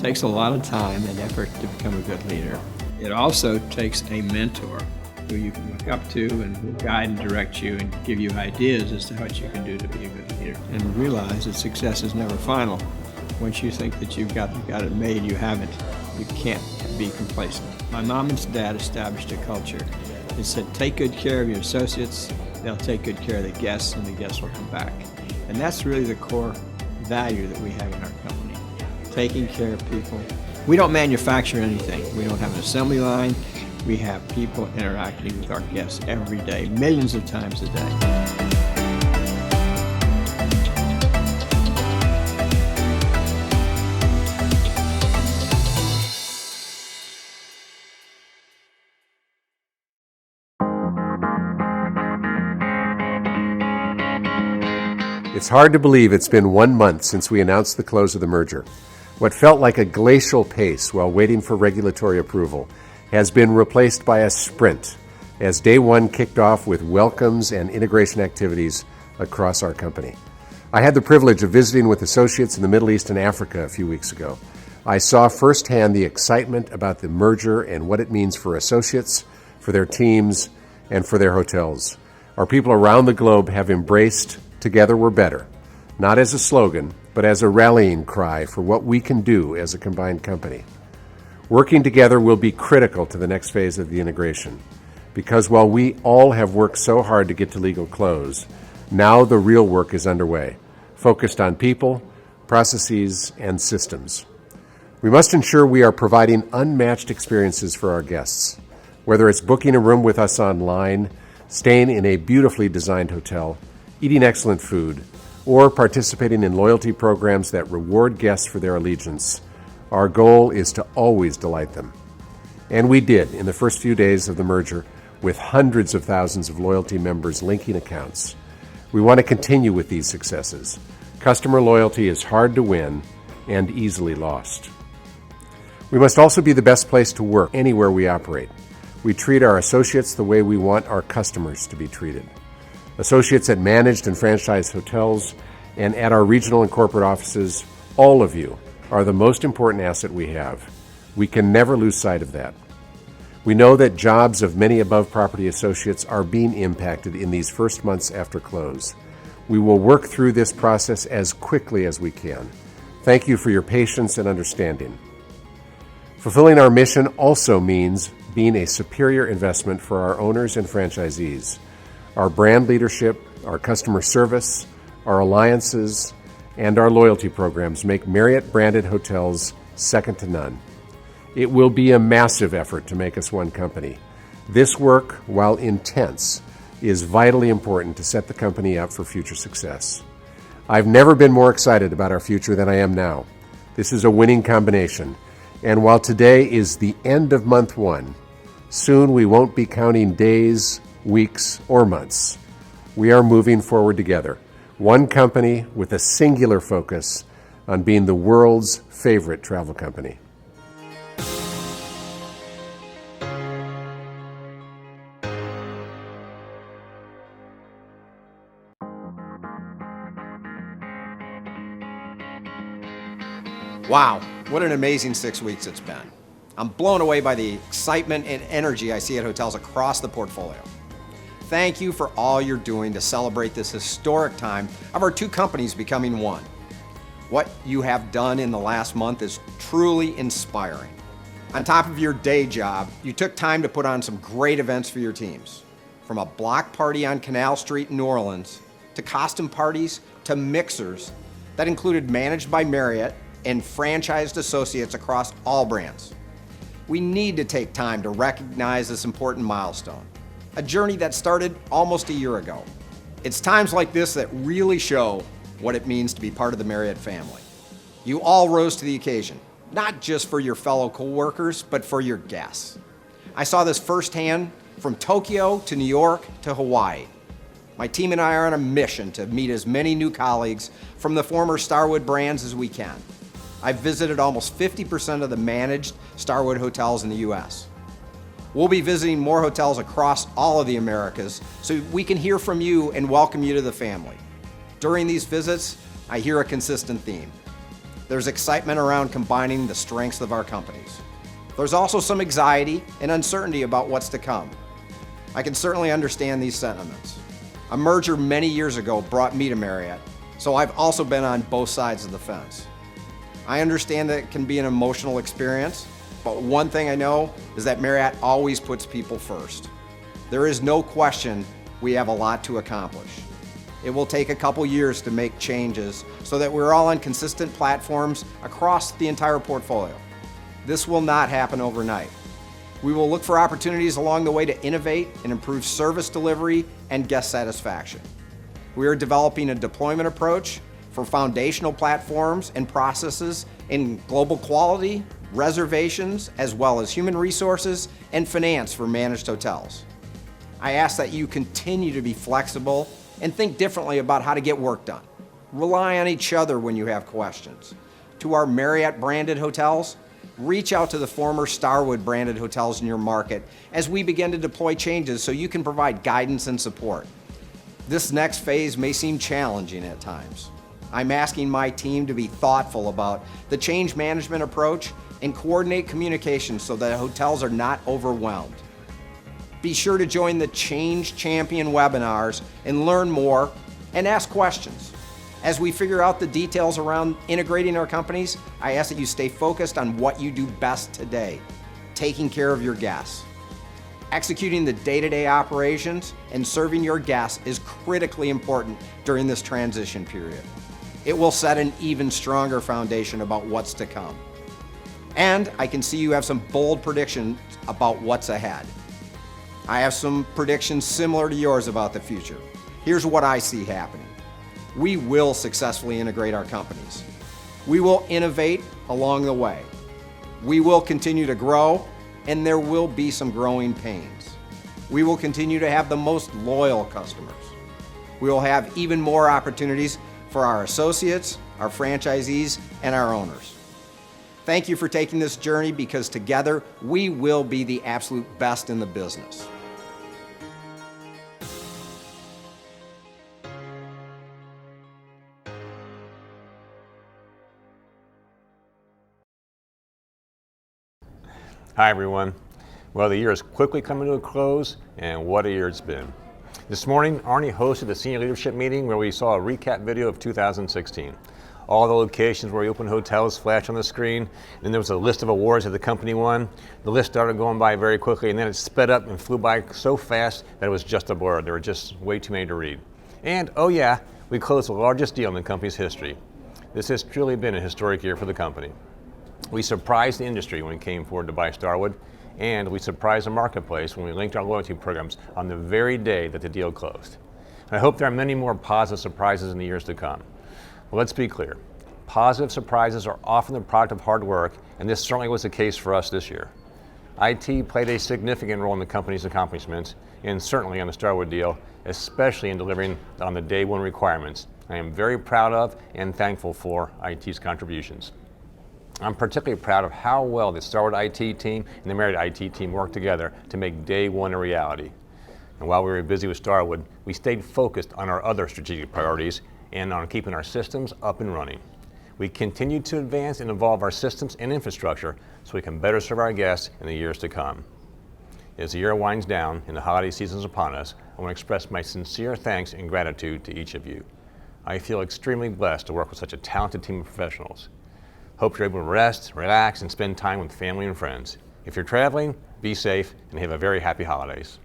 takes a lot of time and effort to become a good leader. It also takes a mentor who you can look up to and will guide and direct you and give you ideas as to what you can do to be a good leader. And realize that success is never final. Once you think that you've got it made, you haven't. You can't be complacent. My mom and dad established a culture that said, take good care of your associates, they'll take good care of the guests, and the guests will come back. And that's really the core value that we have in our company, taking care of people. We don't manufacture anything. We don't have an assembly line. We have people interacting with our guests every day, millions of times a day. It's hard to believe it's been 1 month since we announced the close of the merger. What felt like a glacial pace while waiting for regulatory approval has been replaced by a sprint as day one kicked off with welcomes and integration activities across our company. I had the privilege of visiting with associates in the Middle East and Africa a few weeks ago. I saw firsthand the excitement about the merger and what it means for associates, for their teams, and for their hotels. Our people around the globe have embraced "Together we're better," not as a slogan, but as a rallying cry for what we can do as a combined company. Working together will be critical to the next phase of the integration, because while we all have worked so hard to get to legal close, now the real work is underway, focused on people, processes, and systems. We must ensure we are providing unmatched experiences for our guests, whether it's booking a room with us online, staying in a beautifully designed hotel, eating excellent food, or participating in loyalty programs that reward guests for their allegiance. Our goal is to always delight them. And we did in the first few days of the merger, with hundreds of thousands of loyalty members linking accounts. We want to continue with these successes. Customer loyalty is hard to win and easily lost. We must also be the best place to work anywhere we operate. We treat our associates the way we want our customers to be treated. Associates at managed and franchised hotels and at our regional and corporate offices, all of you are the most important asset we have. We can never lose sight of that. We know that jobs of many above property associates are being impacted in these first months after close. We will work through this process as quickly as we can. Thank you for your patience and understanding. Fulfilling our mission also means being a superior investment for our owners and franchisees. Our brand leadership, our customer service, our alliances, and our loyalty programs make Marriott-branded hotels second to none. It will be a massive effort to make us one company. This work, while intense, is vitally important to set the company up for future success. I've never been more excited about our future than I am now. This is a winning combination. And while today is the end of month one, soon we won't be counting days, weeks, or months. We are moving forward together, one company with a singular focus on being the world's favorite travel company. Wow, what an amazing 6 weeks it's been. I'm blown away by the excitement and energy I see at hotels across the portfolio. Thank you for all you're doing to celebrate this historic time of our two companies becoming one. What you have done in the last month is truly inspiring. On top of your day job, you took time to put on some great events for your teams. From a block party on Canal Street in New Orleans, to costume parties, to mixers that included Managed by Marriott and franchised associates across all brands. We need to take time to recognize this important milestone, a journey that started almost a year ago. It's times like this that really show what it means to be part of the Marriott family. You all rose to the occasion, not just for your fellow coworkers, but for your guests. I saw this firsthand from Tokyo to New York to Hawaii. My team and I are on a mission to meet as many new colleagues from the former Starwood brands as we can. I've visited almost 50% of the managed Starwood hotels in the U.S. We'll be visiting more hotels across all of the Americas so we can hear from you and welcome you to the family. During these visits, I hear a consistent theme. There's excitement around combining the strengths of our companies. There's also some anxiety and uncertainty about what's to come. I can certainly understand these sentiments. A merger many years ago brought me to Marriott, so I've also been on both sides of the fence. I understand that it can be an emotional experience, but one thing I know is that Marriott always puts people first. There is no question we have a lot to accomplish. It will take a couple years to make changes so that we're all on consistent platforms across the entire portfolio. This will not happen overnight. We will look for opportunities along the way to innovate and improve service delivery and guest satisfaction. We are developing a deployment approach for foundational platforms and processes in global quality, reservations, as well as human resources and finance for managed hotels. I ask that you continue to be flexible and think differently about how to get work done. Rely on each other when you have questions. To our Marriott branded hotels, reach out to the former Starwood branded hotels in your market as we begin to deploy changes so you can provide guidance and support. This next phase may seem challenging at times. I'm asking my team to be thoughtful about the change management approach and coordinate communication so that hotels are not overwhelmed. Be sure to join the Change Champion webinars and learn more and ask questions. As we figure out the details around integrating our companies, I ask that you stay focused on what you do best today, taking care of your guests. Executing the day-to-day operations and serving your guests is critically important during this transition period. It will set an even stronger foundation about what's to come. And I can see you have some bold predictions about what's ahead. I have some predictions similar to yours about the future. Here's what I see happening. We will successfully integrate our companies. We will innovate along the way. We will continue to grow, and there will be some growing pains. We will continue to have the most loyal customers. We will have even more opportunities for our associates, our franchisees, and our owners. Thank you for taking this journey because together we will be the absolute best in the business. Hi everyone. Well, the year is quickly coming to a close, and what a year it's been. This morning, Arnie hosted a senior leadership meeting where we saw a recap video of 2016. All the locations where we opened hotels flashed on the screen, and there was a list of awards that the company won. The list started going by very quickly, and then it sped up and flew by so fast that it was just a blur. There were just way too many to read. And, oh yeah, we closed the largest deal in the company's history. This has truly been a historic year for the company. We surprised the industry when we came forward to buy Starwood, and we surprised the marketplace when we linked our loyalty programs on the very day that the deal closed. And I hope there are many more positive surprises in the years to come. Well, let's be clear. Positive surprises are often the product of hard work, and this certainly was the case for us this year. IT played a significant role in the company's accomplishments, and certainly on the Starwood deal, especially in delivering on the day one requirements. I am very proud of and thankful for IT's contributions. I'm particularly proud of how well the Starwood IT team and the Marriott IT team worked together to make day one a reality. And while we were busy with Starwood, we stayed focused on our other strategic priorities and on keeping our systems up and running. We continued to advance and evolve our systems and infrastructure so we can better serve our guests in the years to come. As the year winds down and the holiday season is upon us, I want to express my sincere thanks and gratitude to each of you. I feel extremely blessed to work with such a talented team of professionals. Hope you're able to rest, relax, and spend time with family and friends. If you're traveling, be safe and have a very happy holidays.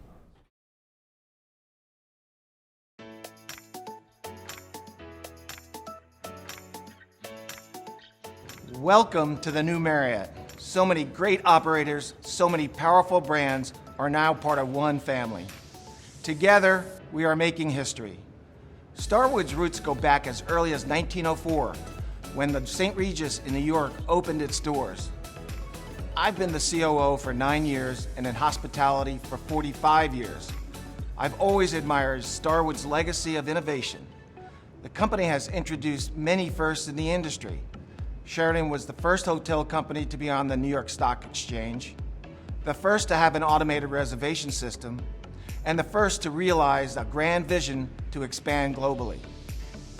Welcome to the new Marriott. So many great operators, so many powerful brands are now part of one family. Together, we are making history. Starwood's roots go back as early as 1904, when the St. Regis in New York opened its doors. I've been the COO for 9 years and in hospitality for 45 years. I've always admired Starwood's legacy of innovation. The company has introduced many firsts in the industry. Sheraton was the first hotel company to be on the New York Stock Exchange, the first to have an automated reservation system, and the first to realize a grand vision to expand globally.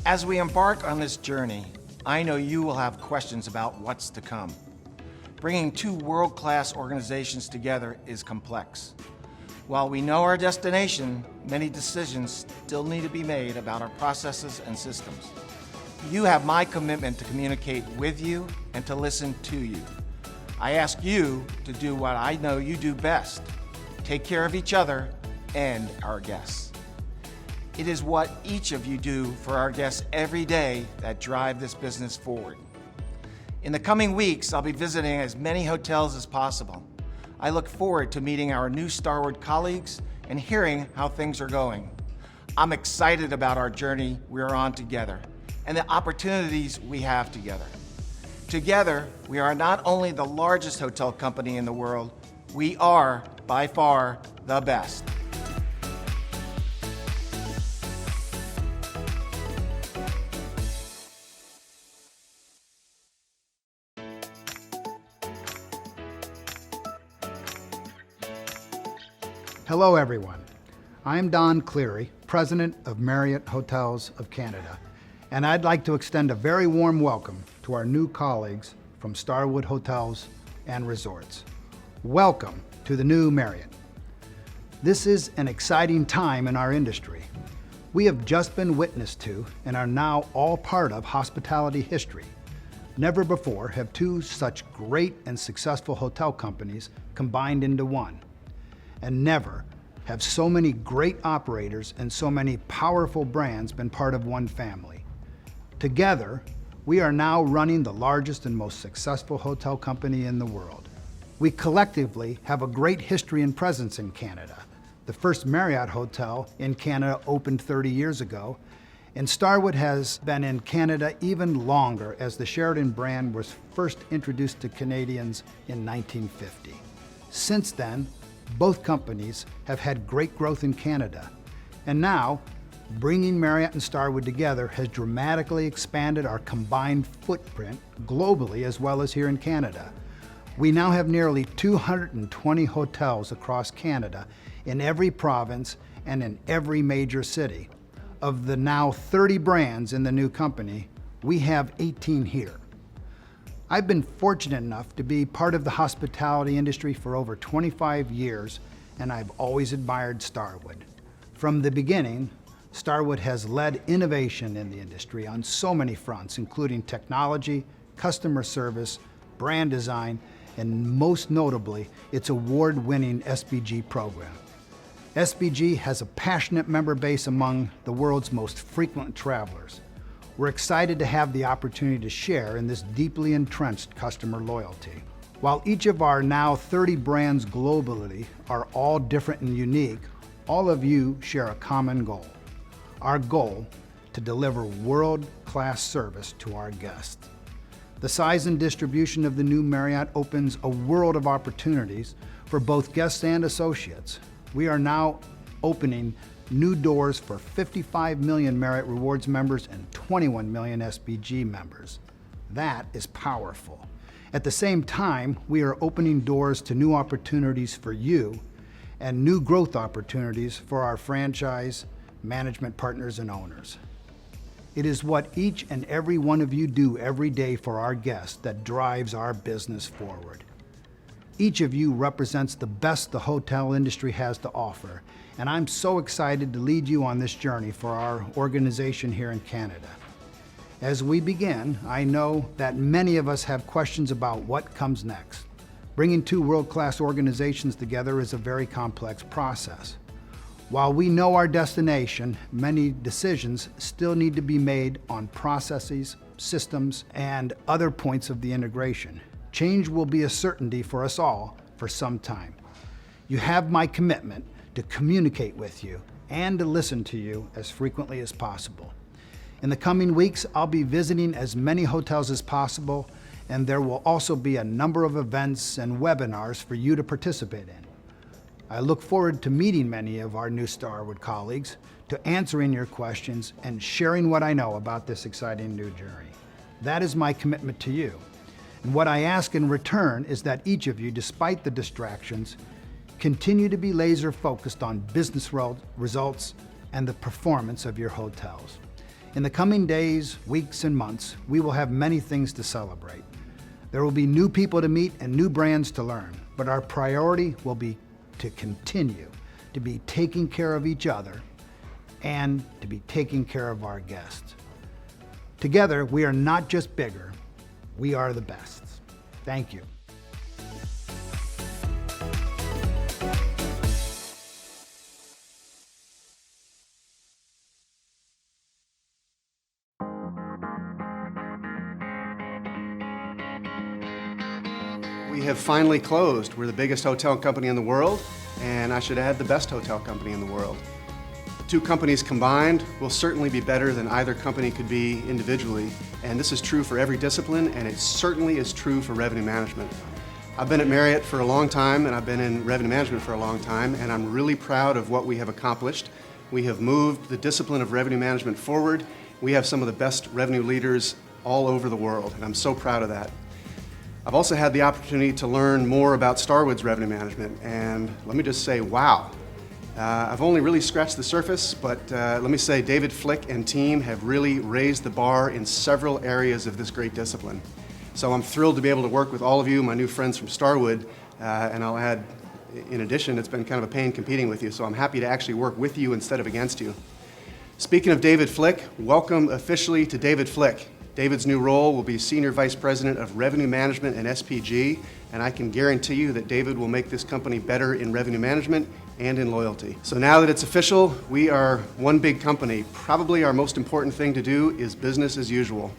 As we embark on this journey, I know you will have questions about what's to come. Bringing two world-class organizations together is complex. While we know our destination, many decisions still need to be made about our processes and systems. You have my commitment to communicate with you and to listen to you. I ask you to do what I know you do best: take care of each other and our guests. It is what each of you do for our guests every day that drive this business forward. In the coming weeks, I'll be visiting as many hotels as possible. I look forward to meeting our new Starwood colleagues and hearing how things are going. I'm excited about our journey we're on together and the opportunities we have together. Together, we are not only the largest hotel company in the world, we are, by far, the best. Hello, everyone. I'm Don Cleary, President of Marriott Hotels of Canada, and I'd like to extend a very warm welcome to our new colleagues from Starwood Hotels and Resorts. Welcome to the new Marriott. This is an exciting time in our industry. We have just been witness to and are now all part of hospitality history. Never before have two such great and successful hotel companies combined into one. And never have so many great operators and so many powerful brands been part of one family. Together, we are now running the largest and most successful hotel company in the world. We collectively have a great history and presence in Canada. The first Marriott hotel in Canada opened 30 years ago, and Starwood has been in Canada even longer, as the Sheraton brand was first introduced to Canadians in 1950. Since then, both companies have had great growth in Canada, and now bringing Marriott and Starwood together has dramatically expanded our combined footprint globally as well as here in Canada. We now have nearly 220 hotels across Canada in every province and in every major city. Of the now 30 brands in the new company, we have 18 here. I've been fortunate enough to be part of the hospitality industry for over 25 years, and I've always admired Starwood. From the beginning, Starwood has led innovation in the industry on so many fronts, including technology, customer service, brand design, and most notably, its award-winning SBG program. SBG has a passionate member base among the world's most frequent travelers. We're excited to have the opportunity to share in this deeply entrenched customer loyalty. While each of our now 30 brands globally are all different and unique, all of you share a common goal. Our goal to deliver world-class service to our guests. The size and distribution of the new Marriott opens a world of opportunities for both guests and associates. We are now opening new doors for 55 million Marriott Rewards members and 21 million SBG members. That is powerful. At the same time, we are opening doors to new opportunities for you and new growth opportunities for our franchise, management partners, and owners. It is what each and every one of you do every day for our guests that drives our business forward. Each of you represents the best the hotel industry has to offer, and I'm so excited to lead you on this journey for our organization here in Canada. As we begin, I know that many of us have questions about what comes next. Bringing two world-class organizations together is a very complex process. While we know our destination, many decisions still need to be made on processes, systems, and other points of the integration. Change will be a certainty for us all for some time. You have my commitment to communicate with you and to listen to you as frequently as possible. In the coming weeks, I'll be visiting as many hotels as possible, and there will also be a number of events and webinars for you to participate in. I look forward to meeting many of our new Starwood colleagues, to answering your questions and sharing what I know about this exciting new journey. That is my commitment to you. And what I ask in return is that each of you, despite the distractions, continue to be laser focused on business results and the performance of your hotels. In the coming days, weeks, and months, we will have many things to celebrate. There will be new people to meet and new brands to learn, but our priority will be to continue to be taking care of each other and to be taking care of our guests. Together, we are not just bigger, we are the best. Thank you. We have finally closed. We're the biggest hotel company in the world, and I should add, the best hotel company in the world. The two companies combined will certainly be better than either company could be individually, and this is true for every discipline, and it certainly is true for revenue management. I've been at Marriott for a long time, and I've been in revenue management for a long time, and I'm really proud of what we have accomplished. We have moved the discipline of revenue management forward. We have some of the best revenue leaders all over the world, and I'm so proud of that. I've also had the opportunity to learn more about Starwood's revenue management, and let me just say, wow. I've only really scratched the surface, but let me say David Flick and team have really raised the bar in several areas of this great discipline. So I'm thrilled to be able to work with all of you, my new friends from Starwood, and I'll add, in addition, it's been kind of a pain competing with you, so I'm happy to actually work with you instead of against you. Speaking of David Flick, welcome officially to David Flick. David's new role will be Senior Vice President of Revenue Management and SPG, and I can guarantee you that David will make this company better in revenue management and in loyalty. So now that it's official, we are one big company. Probably our most important thing to do is business as usual.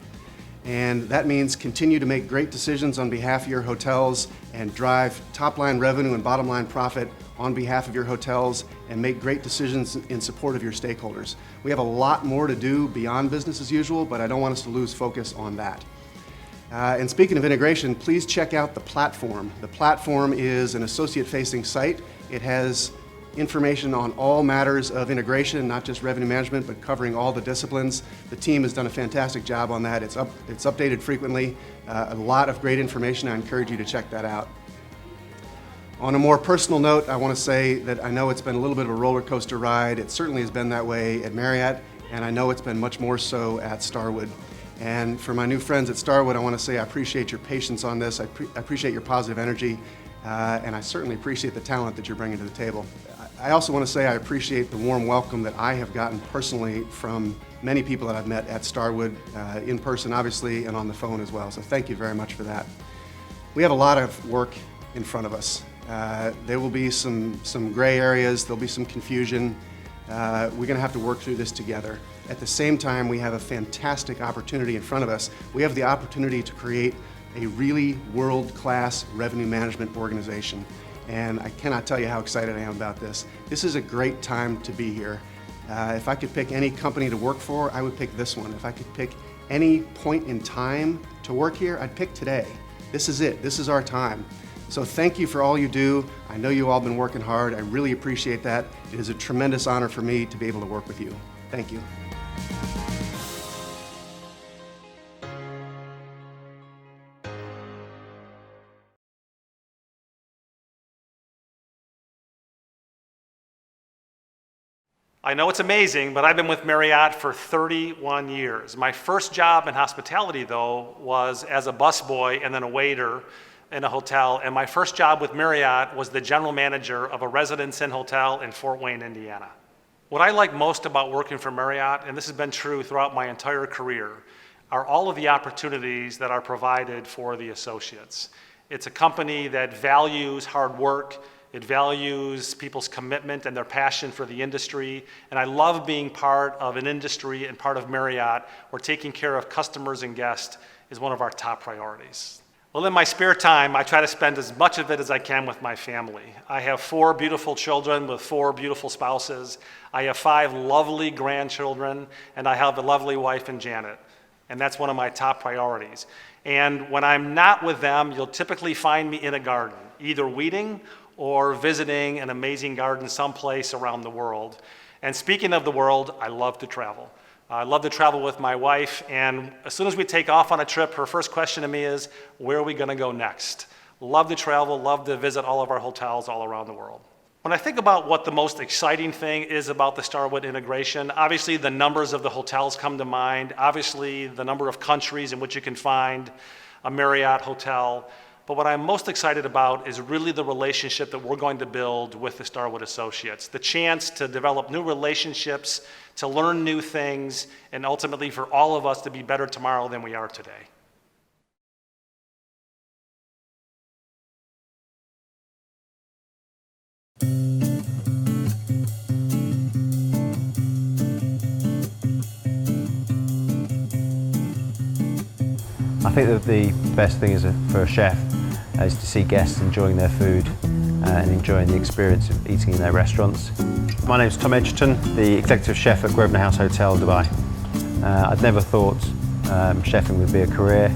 And that means continue to make great decisions on behalf of your hotels and drive top-line revenue and bottom-line profit on behalf of your hotels and make great decisions in support of your stakeholders. We have a lot more to do beyond business as usual, but I don't want us to lose focus on that. And speaking of integration, please check out the platform. The platform is an associate-facing site. It has information on all matters of integration, not just revenue management, but covering all the disciplines. The team has done a fantastic job on that. It's updated frequently. A lot of great information. I encourage you to check that out. On a more personal note, I want to say that I know it's been a little bit of a roller coaster ride. It certainly has been that way at Marriott, and I know it's been much more so at Starwood. And for my new friends at Starwood, I want to say I appreciate your patience on this. I appreciate your positive energy, and I certainly appreciate the talent that you're bringing to the table. I also want to say I appreciate the warm welcome that I have gotten personally from many people that I've met at Starwood, in person obviously, and on the phone as well. So thank you very much for that. We have a lot of work in front of us. There will be some gray areas, there'll be some confusion. We're going to have to work through this together. At the same time, we have a fantastic opportunity in front of us. We have the opportunity to create a really world-class revenue management organization. And I cannot tell you how excited I am about this. This is a great time to be here. If I could pick any company to work for, I would pick this one. If I could pick any point in time to work here, I'd pick today. This is it. This is our time. So thank you for all you do. I know you all been working hard. I really appreciate that. It is a tremendous honor for me to be able to work with you. Thank you. I know it's amazing, but I've been with Marriott for 31 years. My first job in hospitality, though, was as a busboy and then a waiter in a hotel. And my first job with Marriott was the general manager of a Residence Inn hotel in Fort Wayne, Indiana. What I like most about working for Marriott, and this has been true throughout my entire career, are all of the opportunities that are provided for the associates. It's a company that values hard work. It values people's commitment and their passion for the industry. And I love being part of an industry and part of Marriott where taking care of customers and guests is one of our top priorities. Well, in my spare time, I try to spend as much of it as I can with my family. I have 4 beautiful children with 4 beautiful spouses. I have 5 lovely grandchildren, and I have a lovely wife in Janet. And that's one of my top priorities. And when I'm not with them, you'll typically find me in a garden, either weeding or visiting an amazing garden someplace around the world. And speaking of the world, I love to travel. I love to travel with my wife, and as soon as we take off on a trip, her first question to me is, where are we gonna go next? Love to travel, love to visit all of our hotels all around the world. When I think about what the most exciting thing is about the Starwood integration, obviously the numbers of the hotels come to mind, obviously the number of countries in which you can find a Marriott hotel. But what I'm most excited about is really the relationship that we're going to build with the Starwood associates. The chance to develop new relationships, to learn new things, and ultimately for all of us to be better tomorrow than we are today. I think that the best thing for a chef is to see guests enjoying their food and enjoying the experience of eating in their restaurants. My name is Tom Edgerton, the Executive Chef at Grosvenor House Hotel, Dubai. I'd never thought chefing would be a career.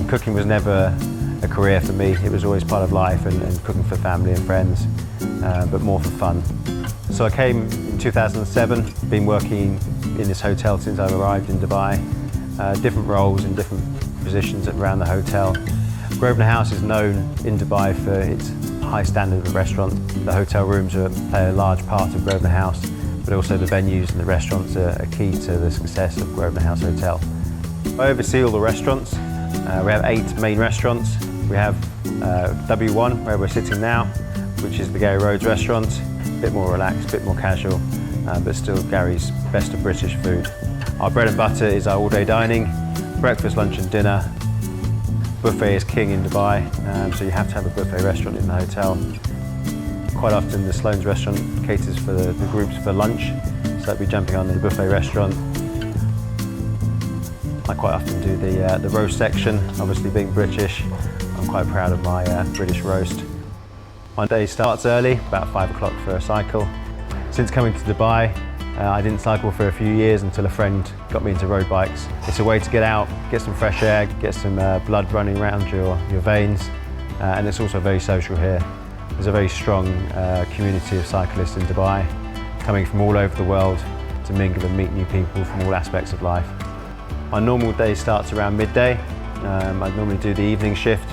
Cooking was never a career for me. It was always part of life and cooking for family and friends, but more for fun. So I came in 2007, been working in this hotel since I arrived in Dubai, different roles in different positions around the hotel. Grosvenor House is known in Dubai for its high standard of restaurant. The hotel rooms play a large part of Grosvenor House, but also the venues and the restaurants are key to the success of Grosvenor House Hotel. I oversee all the restaurants. We have 8 main restaurants. We have W1, where we're sitting now, which is the Gary Rhodes restaurant. A bit more relaxed, a bit more casual, but still Gary's best of British food. Our bread and butter is our all-day dining, breakfast, lunch and dinner. Buffet is king in Dubai, so you have to have a buffet restaurant in the hotel. Quite often the Sloane's restaurant caters for the groups for lunch, so I'd be jumping on the buffet restaurant. I quite often do the roast section. Obviously being British, I'm quite proud of my British roast. My day starts early, about 5 o'clock for a cycle. Since coming to Dubai, I didn't cycle for a few years until a friend got me into road bikes. It's a way to get out, get some fresh air, get some blood running around your veins, and it's also very social here. There's a very strong community of cyclists in Dubai, coming from all over the world to mingle and meet new people from all aspects of life. My normal day starts around midday. I normally do the evening shift,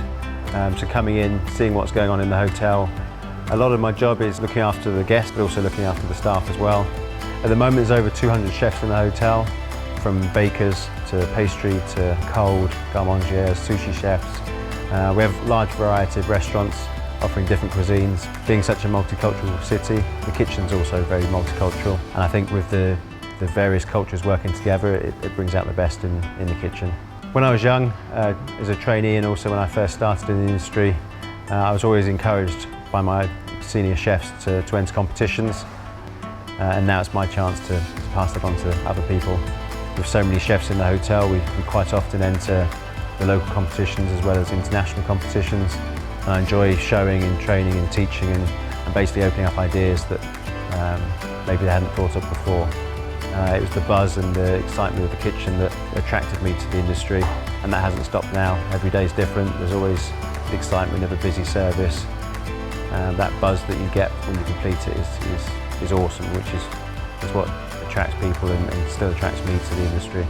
so coming in, seeing what's going on in the hotel. A lot of my job is looking after the guests, but also looking after the staff as well. At the moment there's over 200 chefs in the hotel, from bakers to pastry to cold, garde-mangers, sushi chefs. We have a large variety of restaurants offering different cuisines. Being such a multicultural city, the kitchen's also very multicultural, and I think with the various cultures working together, it brings out the best in the kitchen. When I was young, as a trainee and also when I first started in the industry, I was always encouraged by my senior chefs to enter competitions. And now it's my chance to pass that on to other people. With so many chefs in the hotel, we quite often enter the local competitions as well as international competitions. And I enjoy showing and training and teaching and basically opening up ideas that maybe they hadn't thought of before. It was the buzz and the excitement of the kitchen that attracted me to the industry, and that hasn't stopped now. Every day is different. There's always the excitement of a busy service. That buzz that you get when you complete it is awesome, which is what attracts people and still attracts me to the industry.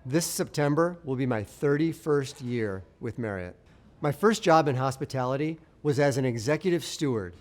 This September will be my 31st year with Marriott. My first job in hospitality was as an executive steward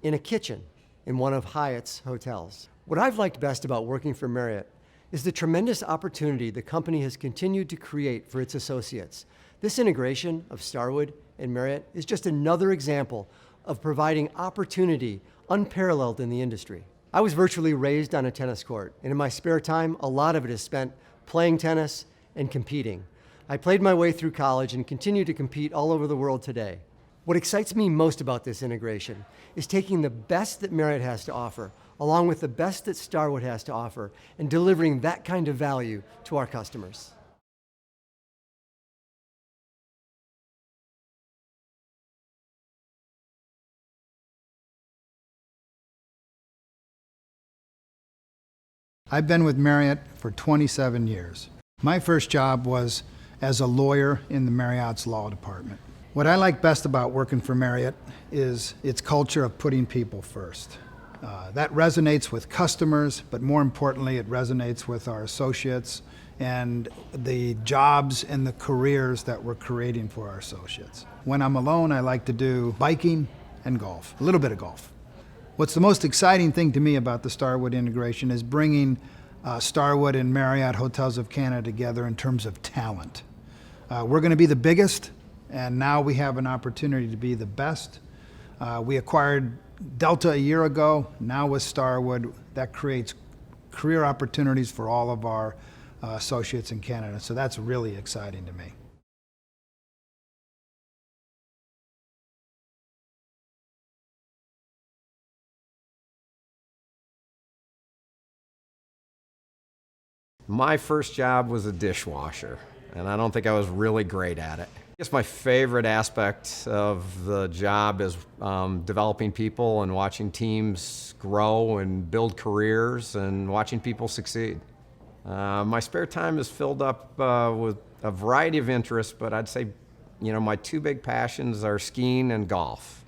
in a kitchen in one of Hyatt's hotels. What I've liked best about working for Marriott is the tremendous opportunity the company has continued to create for its associates. This integration of Starwood and Marriott is just another example of providing opportunity unparalleled in the industry. I was virtually raised on a tennis court, and in my spare time, a lot of it is spent playing tennis and competing. I played my way through college and continue to compete all over the world today. What excites me most about this integration is taking the best that Marriott has to offer, along with the best that Starwood has to offer, and delivering that kind of value to our customers. I've been with Marriott for 27 years. My first job was as a lawyer in the Marriott's law department. What I like best about working for Marriott is its culture of putting people first. That resonates with customers, but more importantly, it resonates with our associates and the jobs and the careers that we're creating for our associates. When I'm alone, I like to do biking and golf, a little bit of golf. What's the most exciting thing to me about the Starwood integration is bringing Starwood and Marriott Hotels of Canada together in terms of talent. We're going to be the biggest, and now we have an opportunity to be the best. We acquired Delta a year ago. Now with Starwood, that creates career opportunities for all of our associates in Canada. So that's really exciting to me. My first job was a dishwasher, and I don't think I was really great at it. I guess my favorite aspect of the job is developing people and watching teams grow and build careers and watching people succeed. My spare time is filled up with a variety of interests, but I'd say, my two big passions are skiing and golf.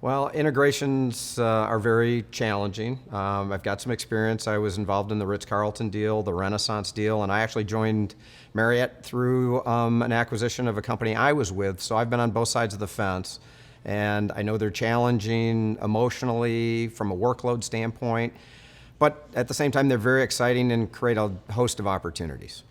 Well, integrations are very challenging. I've got some experience. I was involved in the Ritz-Carlton deal, the Renaissance deal, and I actually joined Marriott through an acquisition of a company I was with, so I've been on both sides of the fence. And I know they're challenging emotionally from a workload standpoint, but at the same time, they're very exciting and create a host of opportunities.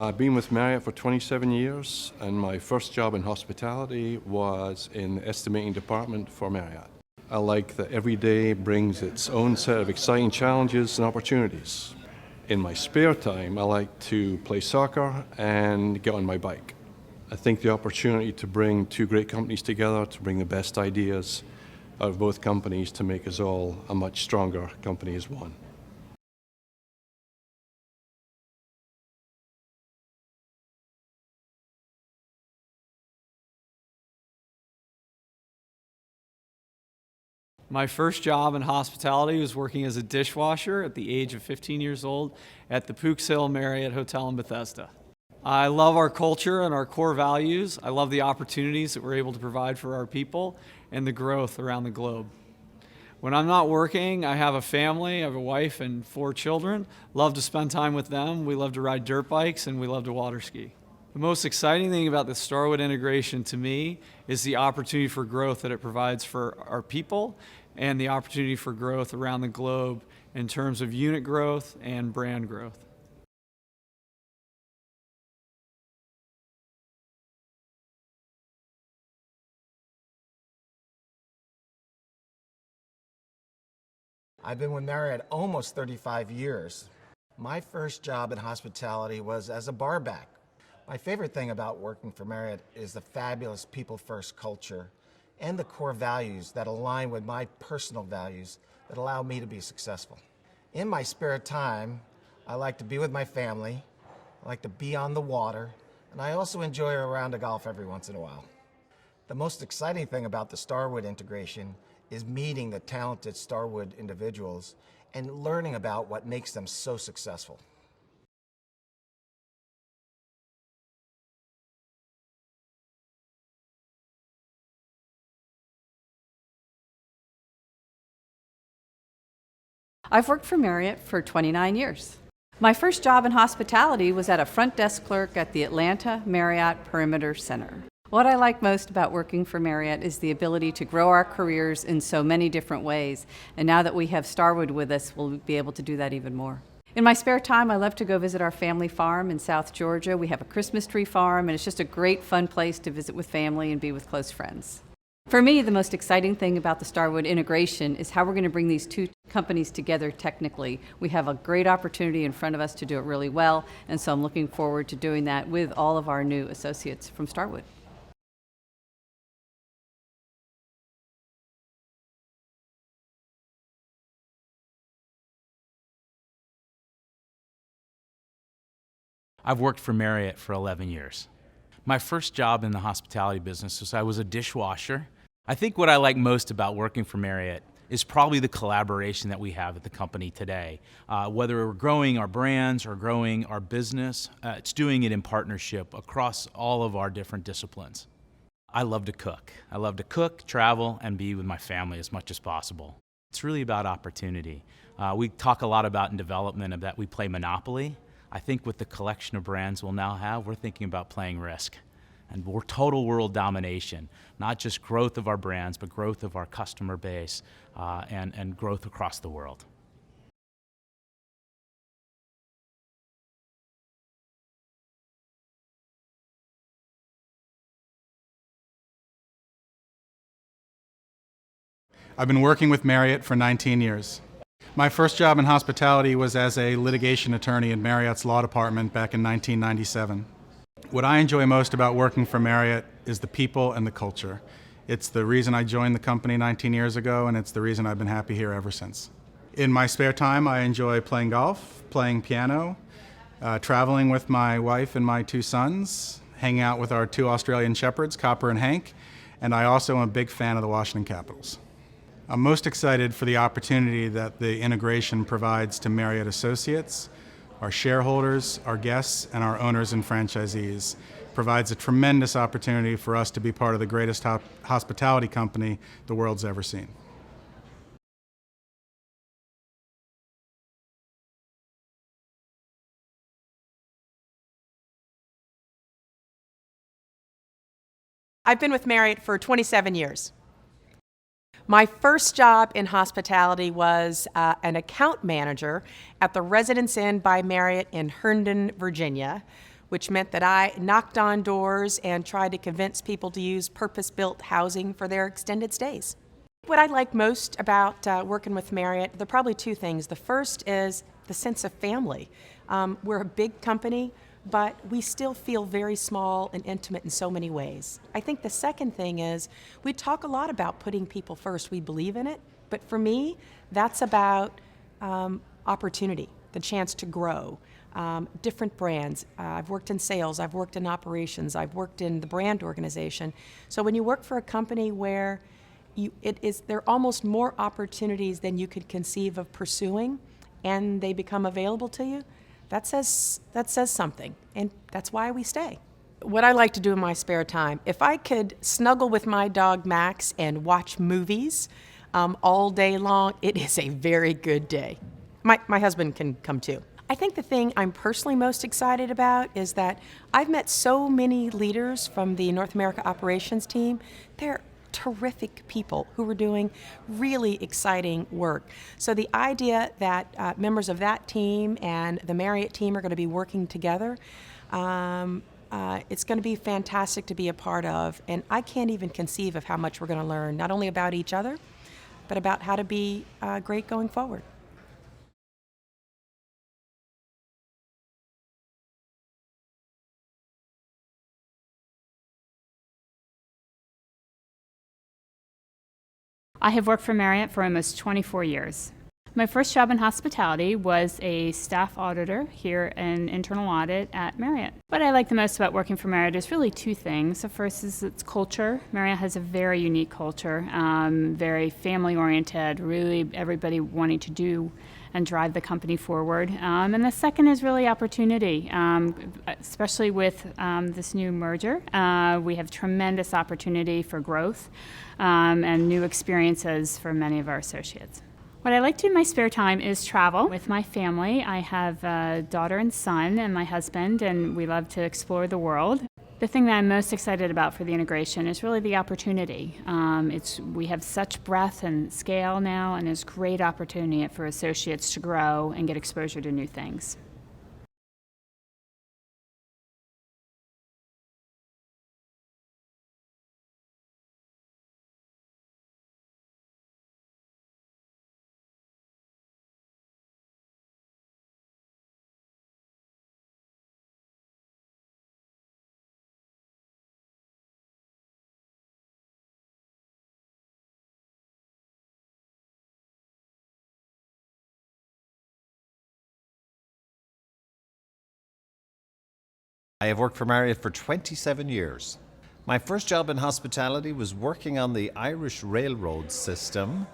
I've been with Marriott for 27 years, and my first job in hospitality was in the estimating department for Marriott. I like that every day brings its own set of exciting challenges and opportunities. In my spare time, I like to play soccer and get on my bike. I think the opportunity to bring two great companies together, to bring the best ideas out of both companies to make us all a much stronger company as one. My first job in hospitality was working as a dishwasher at the age of 15 years old at the Pooks Hill Marriott Hotel in Bethesda. I love our culture and our core values. I love the opportunities that we're able to provide for our people and the growth around the globe. When I'm not working, I have a family, I have a wife and 4 children. Love to spend time with them. We love to ride dirt bikes and we love to water ski. The most exciting thing about the Starwood integration to me is the opportunity for growth that it provides for our people and the opportunity for growth around the globe in terms of unit growth and brand growth. I've been with Marriott almost 35 years. My first job in hospitality was as a barback. My favorite thing about working for Marriott is the fabulous people-first culture and the core values that align with my personal values that allow me to be successful. In my spare time, I like to be with my family, I like to be on the water, and I also enjoy a round of golf every once in a while. The most exciting thing about the Starwood integration is meeting the talented Starwood individuals and learning about what makes them so successful. I've worked for Marriott for 29 years. My first job in hospitality was at a front desk clerk at the Atlanta Marriott Perimeter Center. What I like most about working for Marriott is the ability to grow our careers in so many different ways. And now that we have Starwood with us, we'll be able to do that even more. In my spare time, I love to go visit our family farm in South Georgia. We have a Christmas tree farm, and it's just a great, fun place to visit with family and be with close friends. For me, the most exciting thing about the Starwood integration is how we're going to bring these two companies together technically. We have a great opportunity in front of us to do it really well, and so I'm looking forward to doing that with all of our new associates from Starwood. I've worked for Marriott for 11 years. My first job in the hospitality business was I was a dishwasher I think what I like most about working for Marriott is probably the collaboration that we have at the company today. Whether we're growing our brands or growing our business, it's doing it in partnership across all of our different disciplines. I love to cook. I love to cook, travel, and be with my family as much as possible. It's really about opportunity. We talk a lot about in development that we play Monopoly. I think with the collection of brands we'll now have, we're thinking about playing Risk. And we're total world domination, not just growth of our brands, but growth of our customer base and growth across the world. I've been working with Marriott for 19 years. My first job in hospitality was as a litigation attorney in Marriott's law department back in 1997. What I enjoy most about working for Marriott is the people and the culture. It's the reason I joined the company 19 years ago, and it's the reason I've been happy here ever since. In my spare time, I enjoy playing golf, playing piano, traveling with my wife and my 2 sons, hanging out with our 2 Australian shepherds, Copper and Hank, and I also am a big fan of the Washington Capitals. I'm most excited for the opportunity that the integration provides to Marriott associates, our shareholders, our guests, and our owners and franchisees. Provides a tremendous opportunity for us to be part of the greatest hospitality company the world's ever seen. I've been with Marriott for 27 years. My first job in hospitality was an account manager at the Residence Inn by Marriott in Herndon, Virginia, which meant that I knocked on doors and tried to convince people to use purpose-built housing for their extended stays. What I like most about working with Marriott, there are probably 2 things. The first is the sense of family. We're a big company, but we still feel very small and intimate in so many ways. I think the second thing is we talk a lot about putting people first. We believe in it, but for me, that's about opportunity, the chance to grow. Different brands. I've worked in sales, I've worked in operations, I've worked in the brand organization. So when you work for a company where there are almost more opportunities than you could conceive of pursuing, and they become available to you, that says something, and that's why we stay. What I like to do in my spare time, if I could snuggle with my dog Max and watch movies all day long, it is a very good day. My husband can come too. I think the thing I'm personally most excited about is that I've met so many leaders from the North America operations team. They're terrific people who are doing really exciting work. So the idea that members of that team and the Marriott team are going to be working together, it's going to be fantastic to be a part of. And I can't even conceive of how much we're going to learn, not only about each other, but about how to be great going forward. I have worked for Marriott for almost 24 years. My first job in hospitality was a staff auditor here in internal audit at Marriott. What I like the most about working for Marriott is really 2 things. The first is its culture. Marriott has a very unique culture, very family-oriented, really everybody wanting to do and drive the company forward. And the second is really opportunity, especially with this new merger. We have tremendous opportunity for growth and new experiences for many of our associates. What I like to do in my spare time is travel with my family. I have a daughter and son and my husband, and we love to explore the world. The thing that I'm most excited about for the integration is really the opportunity. We have such breadth and scale now, and there's great opportunity for associates to grow and get exposure to new things. I have worked for Marriott for 27 years. My first job in hospitality was working on the Irish Railroad system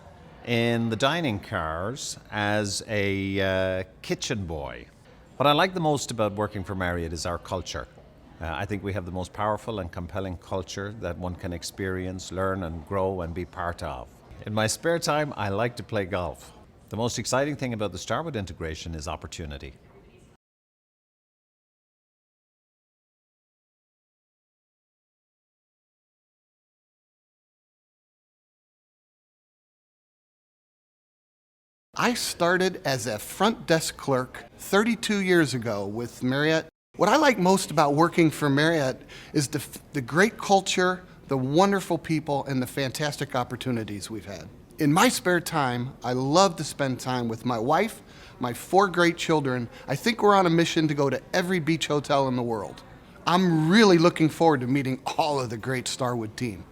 in the dining cars as a kitchen boy. What I like the most about working for Marriott is our culture. I think we have the most powerful and compelling culture that one can experience, learn and grow and be part of. In my spare time, I like to play golf. The most exciting thing about the Starwood integration is opportunity. I started as a front desk clerk 32 years ago with Marriott. What I like most about working for Marriott is the great culture, the wonderful people, and the fantastic opportunities we've had. In my spare time, I love to spend time with my wife, my 4 great children. I think we're on a mission to go to every beach hotel in the world. I'm really looking forward to meeting all of the great Starwood team.